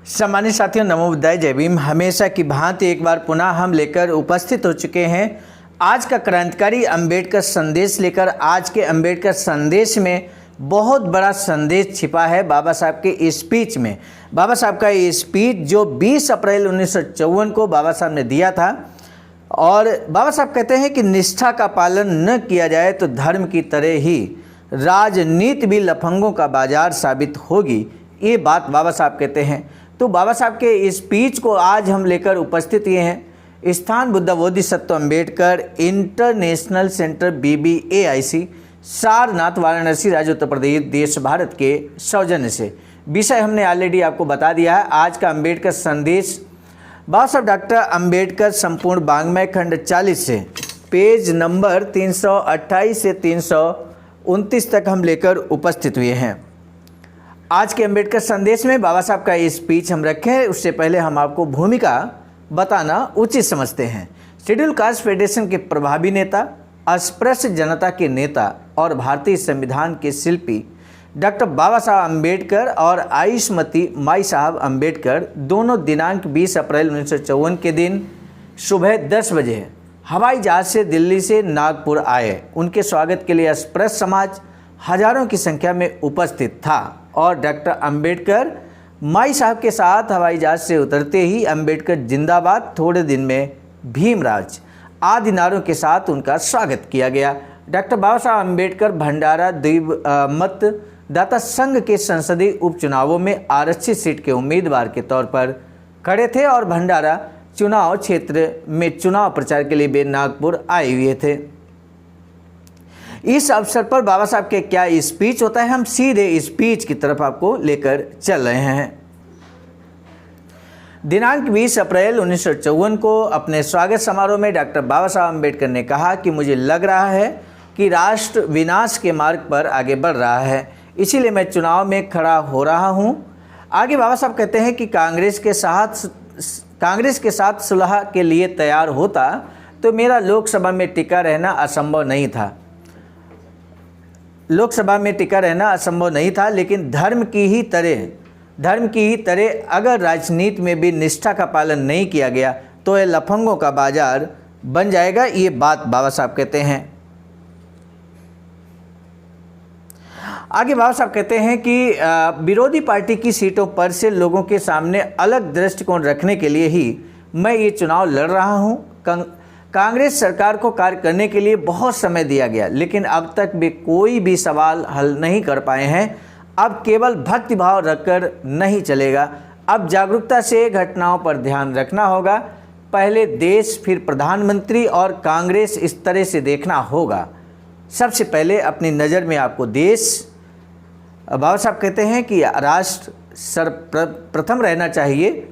सम्मानित साथियों, नमो बुद्धाय, जय भीम। हमेशा की भांति एक बार पुनः हम लेकर उपस्थित हो चुके हैं आज का क्रांतिकारी अंबेडकर संदेश लेकर। आज के अंबेडकर संदेश में बहुत बड़ा संदेश छिपा है बाबा साहब के स्पीच में। बाबा साहब का ये स्पीच जो 20 अप्रैल 1954 को बाबा साहब ने दिया था, और बाबा साहब कहते हैं कि निष्ठा का पालन न किया जाए तो धर्म की तरह ही राजनीति भी लफंगों का बाजार साबित होगी। ये बात बाबा साहब कहते हैं। तो बाबा साहब के इस स्पीच को आज हम लेकर उपस्थित ये हैं स्थान Buddha Bodhisattva Ambedkar international centre BBAIC Sarnath, Varanasi, राज्य उत्तर प्रदेश, देश भारत के सौजन्य से। विषय हमने ऑलरेडी आपको बता दिया है। आज का अंबेडकर संदेश बाबा साहब डॉक्टर अंबेडकर संपूर्ण वाङ्मय खंड 40 से पेज नंबर 328 से 329 तक हम लेकर उपस्थित हुए हैं। आज के अंबेडकर संदेश में बाबा साहब का ये स्पीच हम रखे हैं। उससे पहले हम आपको भूमिका बताना उचित समझते हैं। शेड्यूल कास्ट फेडरेशन के प्रभावी नेता, अस्पृश्य जनता के नेता और भारतीय संविधान के शिल्पी डॉक्टर बाबा साहब अंबेडकर और आयुष्मती माई साहब अंबेडकर दोनों दिनांक 20 अप्रैल 1954 के दिन सुबह 10 बजे हवाई जहाज से दिल्ली से नागपुर आए। उनके स्वागत के लिए अस्पृश्य समाज हजारों की संख्या में उपस्थित था और डॉक्टर अंबेडकर माई साहब के साथ हवाई जहाज से उतरते ही अंबेडकर जिंदाबाद, थोड़े दिन में भीमराज आदि नारों के साथ उनका स्वागत किया गया। डॉक्टर बाबा साहब अंबेडकर भंडारा द्वीप मतदाता संघ के संसदीय उपचुनावों में आरक्षित सीट के उम्मीदवार के तौर पर खड़े थे और भंडारा चुनाव क्षेत्र में चुनाव प्रचार के लिए वे नागपुर आए हुए थे। इस अवसर पर बाबा साहब के क्या स्पीच होता है, हम सीधे स्पीच की तरफ आपको लेकर चल रहे हैं। दिनांक 20 अप्रैल 1954 को अपने स्वागत समारोह में डॉक्टर बाबा साहब अंबेडकर ने कहा कि मुझे लग रहा है कि राष्ट्र विनाश के मार्ग पर आगे बढ़ रहा है, इसीलिए मैं चुनाव में खड़ा हो रहा हूं। आगे बाबा साहब कहते हैं कि कांग्रेस के साथ सुलह के लिए तैयार होता तो मेरा लोकसभा में टिका रहना असंभव नहीं था, लेकिन धर्म की ही तरह अगर राजनीति में भी निष्ठा का पालन नहीं किया गया तो यह लफंगों का बाजार बन जाएगा। ये बात बाबा साहब कहते हैं। आगे बाबा साहब कहते हैं कि विरोधी पार्टी की सीटों पर से लोगों के सामने अलग दृष्टिकोण रखने के लिए ही मैं ये चुनाव लड़ रहा हूँ। कांग्रेस सरकार को कार्य करने के लिए बहुत समय दिया गया, लेकिन अब तक वे कोई भी सवाल हल नहीं कर पाए हैं। अब केवल भक्तिभाव रखकर नहीं चलेगा, अब जागरूकता से घटनाओं पर ध्यान रखना होगा। पहले देश, फिर प्रधानमंत्री और कांग्रेस, इस तरह से देखना होगा। सबसे पहले अपनी नज़र में आपको देश, बाबा साहब कहते हैं कि राष्ट्र सर्वप्रथम रहना चाहिए।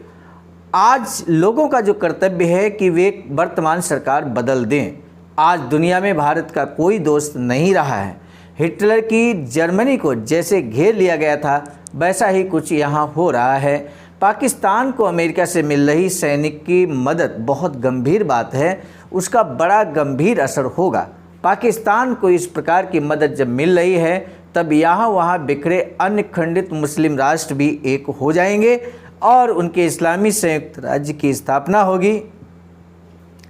आज लोगों का जो कर्तव्य है कि वे वर्तमान सरकार बदल दें। आज दुनिया में भारत का कोई दोस्त नहीं रहा है। हिटलर की जर्मनी को जैसे घेर लिया गया था वैसा ही कुछ यहाँ हो रहा है। पाकिस्तान को अमेरिका से मिल रही सैनिक की मदद बहुत गंभीर बात है, उसका बड़ा गंभीर असर होगा। पाकिस्तान को इस प्रकार की मदद जब मिल रही है तब यहाँ वहाँ बिखरे अन्य खंडित मुस्लिम राष्ट्र भी एक हो जाएंगे और उनके इस्लामी संयुक्त राज्य की स्थापना होगी।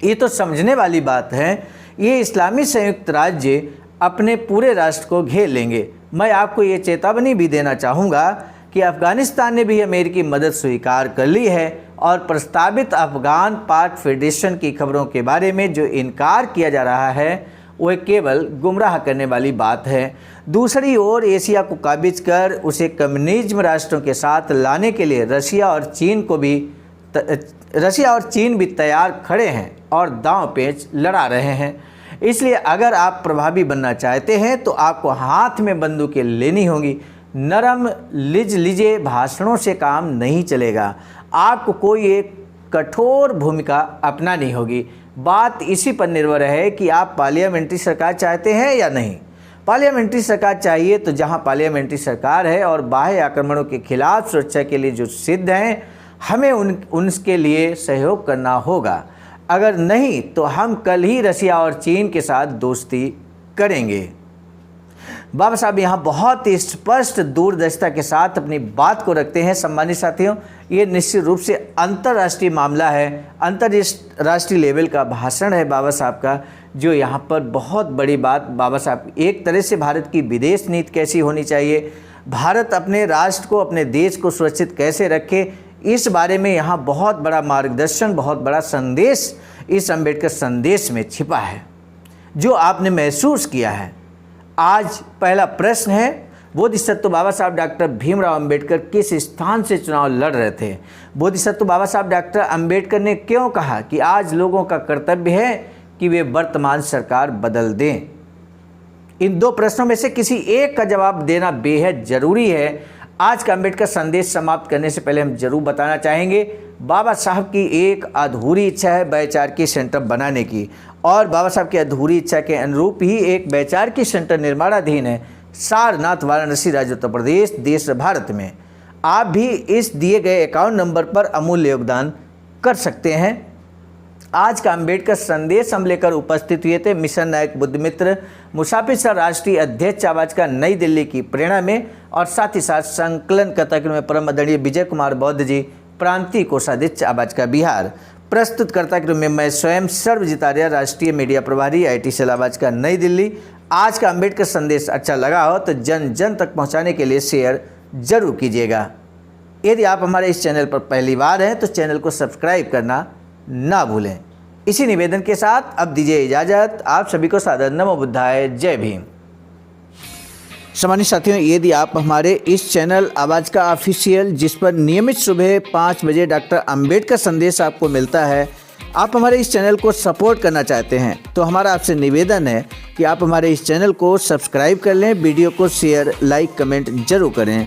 ये तो समझने वाली बात है। ये इस्लामी संयुक्त राज्य अपने पूरे राष्ट्र को घेर लेंगे। मैं आपको ये चेतावनी भी देना चाहूँगा कि अफ़गानिस्तान ने भी अमेरिकी मदद स्वीकार कर ली है और प्रस्तावित अफ़गान पाक फेडरेशन की खबरों के बारे में जो इनकार किया जा रहा है वह केवल गुमराह करने वाली बात है। दूसरी ओर एशिया को काबिज कर उसे कम्युनिज्म राष्ट्रों के साथ लाने के लिए रशिया और चीन भी तैयार खड़े हैं और दांव पेच लड़ा रहे हैं। इसलिए अगर आप प्रभावी बनना चाहते हैं तो आपको हाथ में बंदूकें लेनी होगी। नरम लिजे भाषणों से काम नहीं चलेगा, आपको कोई एक कठोर भूमिका अपनानी होगी। बात इसी पर निर्भर है कि आप पार्लियामेंट्री सरकार चाहते हैं या नहीं। पार्लियामेंट्री सरकार चाहिए तो जहां पार्लियामेंट्री सरकार है और बाह्य आक्रमणों के खिलाफ सुरक्षा के लिए जो सिद्ध हैं, हमें उनके लिए सहयोग करना होगा। अगर नहीं तो हम कल ही रशिया और चीन के साथ दोस्ती करेंगे। बाबा साहब यहाँ बहुत ही स्पष्ट दूरदर्शिता के साथ अपनी बात को रखते हैं। सम्मानित साथियों, ये निश्चित रूप से अंतर्राष्ट्रीय मामला है, अंतर्राष्ट्रीय लेवल का भाषण है बाबा साहब का, जो यहाँ पर बहुत बड़ी बात बाबा साहब एक तरह से भारत की विदेश नीति कैसी होनी चाहिए, भारत अपने राष्ट्र को, अपने देश को सुरक्षित कैसे रखे, इस बारे में यहाँ बहुत बड़ा मार्गदर्शन, बहुत बड़ा संदेश इस अम्बेडकर संदेश में छिपा है, जो आपने महसूस किया है। आज पहला प्रश्न है, बोधिसत्व बाबा साहब डॉक्टर भीमराव अंबेडकर किस स्थान से चुनाव लड़ रहे थे? बोधिसत्व बाबा साहब डॉक्टर अंबेडकर ने क्यों कहा कि आज लोगों का कर्तव्य है कि वे वर्तमान सरकार बदल दें? इन दो प्रश्नों में से किसी एक का जवाब देना बेहद जरूरी है। आज का अंबेडकर संदेश समाप्त करने से पहले हम जरूर बताना चाहेंगे, बाबा साहब की एक अधूरी इच्छा है वैचारिकी सेंटर बनाने की, और बाबा साहब की अधूरी इच्छा के अनुरूप ही एक वैचारिकी सेंटर निर्माणाधीन है सारनाथ, वाराणसी, राज्य उत्तर प्रदेश, देश भारत में। आप भी इस दिए गए अकाउंट नंबर पर अमूल्य योगदान कर सकते हैं। आज का अंबेडकर संदेश हम लेकर उपस्थित हुए थे मिशन नायक बुद्धमित्र मुसाफिर सर राष्ट्रीय अध्यक्ष आवाज का नई दिल्ली की प्रेरणा में, और साथ ही साथ संकलन कर्ता में परम आदरणीय विजय कुमार बौद्ध जी, प्रांतीय कोषाध्यक्ष आवाज का बिहार। प्रस्तुत कर्ता के रूप में मैं स्वयं सर्वजीत आर्य, राष्ट्रीय मीडिया प्रभारी, IT सेल आवाज का नई दिल्ली। आज का अंबेडकर संदेश अच्छा लगा हो तो जन जन तक पहुंचाने के लिए शेयर जरूर कीजिएगा। यदि आप हमारे इस चैनल पर पहली बार हैं तो चैनल को सब्सक्राइब करना ना भूलें। इसी निवेदन के साथ अब दीजिए इजाज़त। आप सभी को सादर नमो बुद्धाय, जय भीम। सम्मानित साथियों, यदि आप हमारे इस चैनल आवाज़ का ऑफिशियल, जिस पर नियमित सुबह 5 बजे डॉक्टर अंबेडकर संदेश आपको मिलता है, आप हमारे इस चैनल को सपोर्ट करना चाहते हैं तो हमारा आपसे निवेदन है कि आप हमारे इस चैनल को सब्सक्राइब कर लें, वीडियो को शेयर, लाइक, कमेंट जरूर करें।